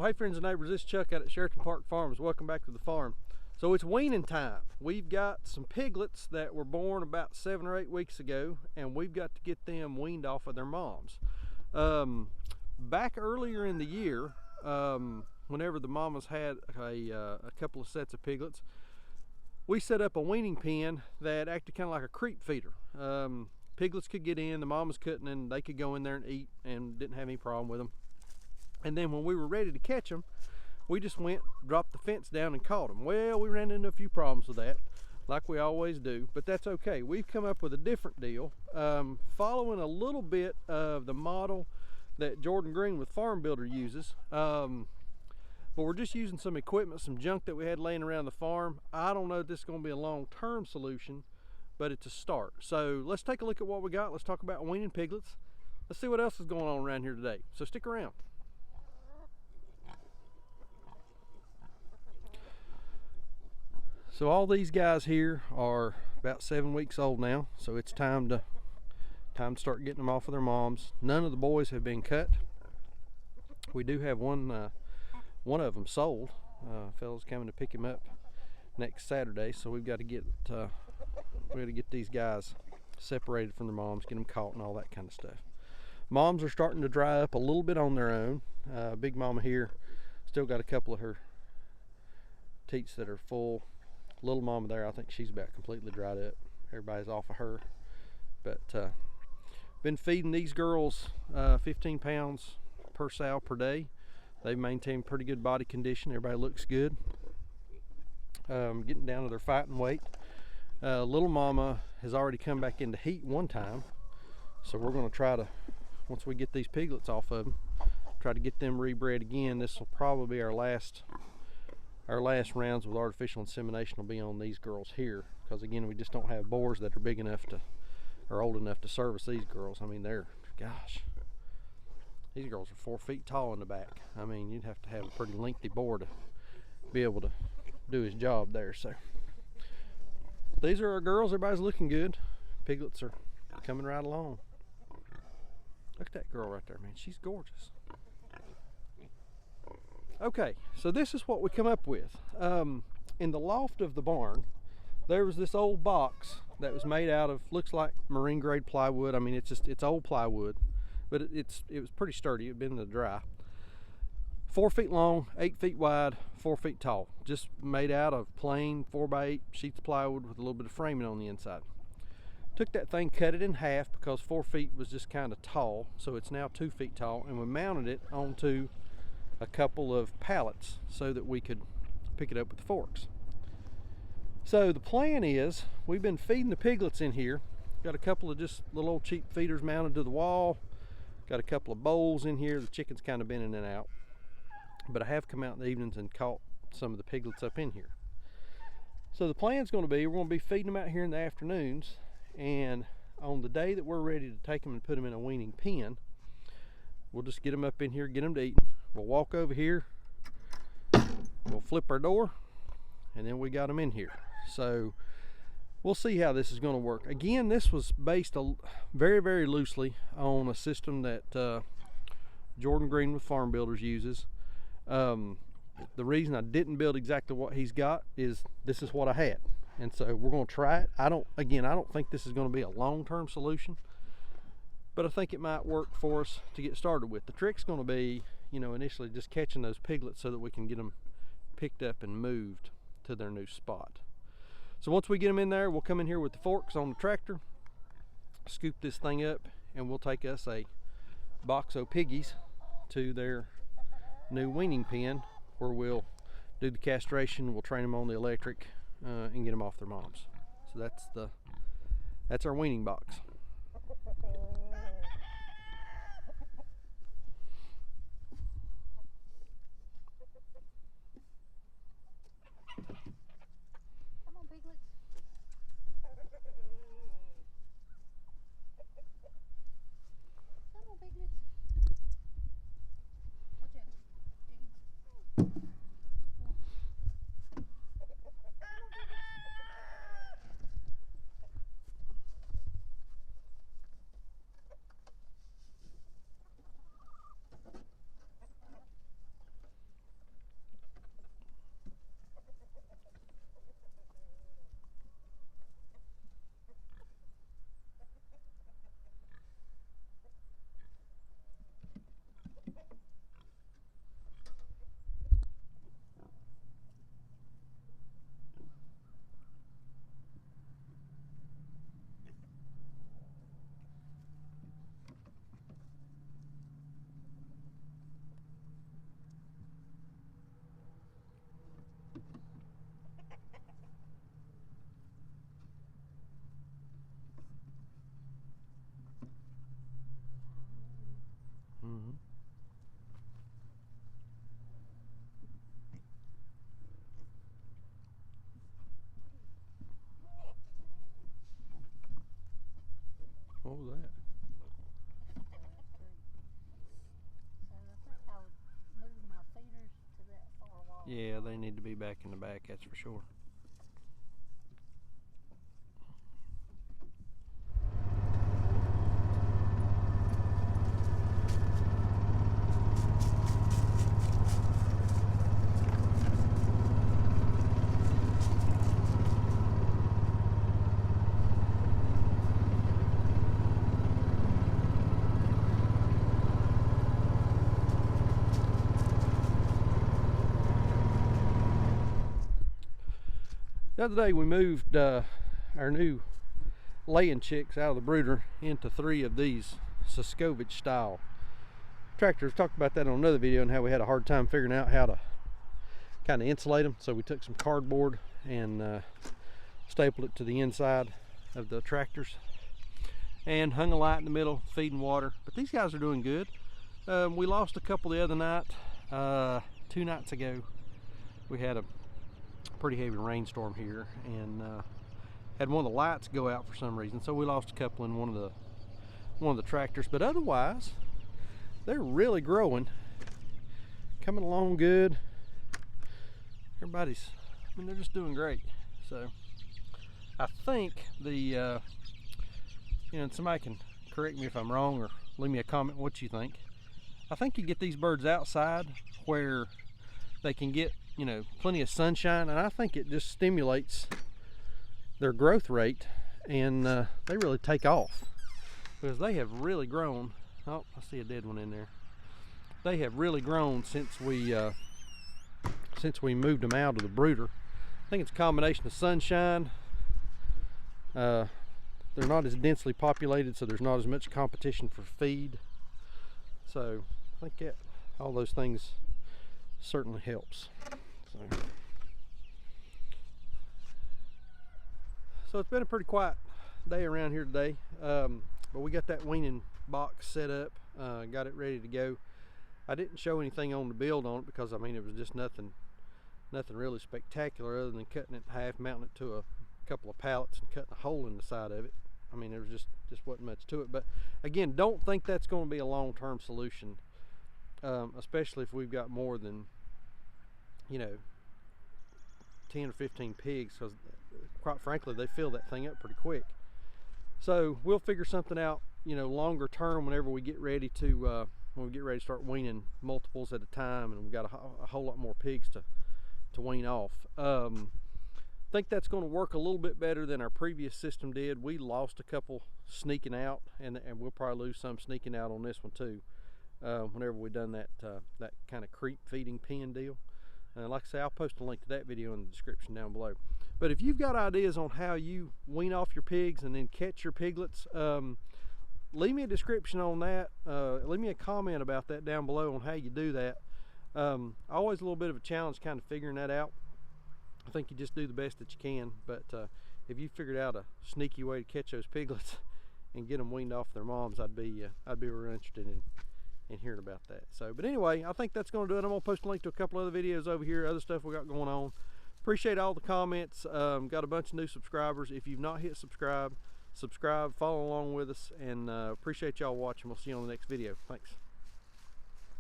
Hey friends and neighbors, this is Chuck out at Sheraton Park Farms. Welcome back to the farm. So it's weaning time. We've got some piglets that were born about 7 or 8 weeks ago, and we've got to get them weaned off of their moms. Back earlier in the year, whenever the mamas had a couple of sets of piglets, we set up a weaning pen that acted kind of like a creep feeder. Piglets could get in, the mamas couldn't, and they could go in there and eat and didn't have any problem with them. And then when we were ready to catch them, we just went, dropped the fence down and caught them. Well, we ran into a few problems with that, like we always do, but that's okay. We've come up with a different deal, following a little bit of the model that Jordan Green with Farm Builder uses. But we're just using some equipment, some junk that we had laying around the farm. I don't know if this is going to be a long-term solution, but it's a start. So let's take a look at what we got. Let's talk about weaning piglets. Let's see what else is going on around here today. So stick around. So all these guys here are about 7 weeks old now, so it's time to start getting them off of their moms. None of the boys have been cut. We do have one of them sold. Fella's coming to pick him up next Saturday, so we've got to get these guys separated from their moms, get them caught and all that kind of stuff. Moms are starting to dry up a little bit on their own. Big mama here still got a couple of her teats that are full. Little mama there, I think she's about completely dried up. Everybody's off of her. But been feeding these girls 15 pounds per sow per day. They've maintained pretty good body condition. Everybody looks good. Getting down to their fighting weight. Little mama has already come back into heat one time, so we're going to try to, once we get these piglets off of them, try to get them rebred again. This will probably be our last rounds with artificial insemination will be on these girls here, because again, we just don't have boars that are big enough to, or old enough to service these girls. I mean, these girls are 4 feet tall in the back. I mean, you'd have to have a pretty lengthy boar to be able to do his job there. So these are our girls. Everybody's looking good. Piglets are coming right along. Look at that girl right there, man. She's gorgeous. Okay, so this is what we come up with. In the loft of the barn, there was this old box that was made out of, looks like marine grade plywood. I mean, it's old plywood, but it was pretty sturdy. It had been in the dry. 4 feet long, 8 feet wide, 4 feet tall. Just made out of plain 4x8 sheets of plywood with a little bit of framing on the inside. Took that thing, cut it in half because 4 feet was just kind of tall, so it's now 2 feet tall, and we mounted it onto a couple of pallets so that we could pick it up with the forks. So the plan is, we've been feeding the piglets in here. Got a couple of just little old cheap feeders mounted to the wall. Got a couple of bowls in here. The chicken's kind of been in and out, but I have come out in the evenings and caught some of the piglets up in here. So the plan's going to be, we're going to be feeding them out here in the afternoons, and on the day that we're ready to take them and put them in a weaning pen, we'll just get them up in here, get them to eating. We'll walk over here, we'll flip our door, and then we got them in here. So we'll see how this is going to work. Again, this was based very, very loosely on a system that Jordan Green with Farm Builders uses. The reason I didn't build exactly what he's got is this is what I had. And so we're going to try it. I don't think this is going to be a long-term solution, but I think it might work for us to get started with. The trick's going to be, initially just catching those piglets so that we can get them picked up and moved to their new spot. So once we get them in there, we'll come in here with the forks on the tractor, scoop this thing up, and we'll take us a box of piggies to their new weaning pen, where we'll do the castration. We'll train them on the electric and get them off their moms. So that's our weaning box. need to be back in the back, that's for sure. The other day we moved our new laying chicks out of the brooder into 3 of these Soskovich style tractors. Talked about that on another video and how we had a hard time figuring out how to kind of insulate them. So we took some cardboard and stapled it to the inside of the tractors and hung a light in the middle, feeding water. But these guys are doing good. We lost a couple the other night. 2 nights ago we had a pretty heavy rainstorm here and had one of the lights go out for some reason, so we lost a couple in one of the tractors. But otherwise they're really growing, coming along good. Everybody's, I mean, they're just doing great. So I think the you know, and somebody can correct me if I'm wrong or leave me a comment what you think. I think you get these birds outside where they can get, you know, plenty of sunshine, and I think it just stimulates their growth rate, and they really take off because they have really grown. Oh, I see a dead one in there. They have really grown since we moved them out of the brooder. I think it's a combination of sunshine. They're not as densely populated, so there's not as much competition for feed. So I think that all those things certainly helps. So it's been a pretty quiet day around here today, but we got that weaning box set up, got it ready to go. I didn't show anything on the build on it because, I mean, it was just nothing really spectacular other than cutting it in half, mounting it to a couple of pallets and cutting a hole in the side of it. I mean, there was just wasn't much to it. But again, don't think that's going to be a long-term solution, especially if we've got more than, you know, 10 or 15 pigs, because quite frankly they fill that thing up pretty quick. So we'll figure something out, you know, longer term whenever we get ready to start weaning multiples at a time, and we've got a whole lot more pigs to wean off. I think that's going to work a little bit better than our previous system did. We lost a couple sneaking out, and we'll probably lose some sneaking out on this one too, whenever we've done that kind of creep feeding pen deal. Like I say, I'll post a link to that video in the description down below. But if you've got ideas on how you wean off your pigs and then catch your piglets, leave me a description on that. Leave me a comment about that down below on how you do that. Always a little bit of a challenge kind of figuring that out. I think you just do the best that you can, but if you figured out a sneaky way to catch those piglets and get them weaned off their moms, I'd be real interested in hearing about that. So, but anyway, I think that's going to do it. I'm going to post a link to a couple other videos over here, other stuff we got going on. Appreciate all the comments. Got a bunch of new subscribers. If you've not hit subscribe, follow along with us, and appreciate y'all watching. We'll see you on the next video. Thanks.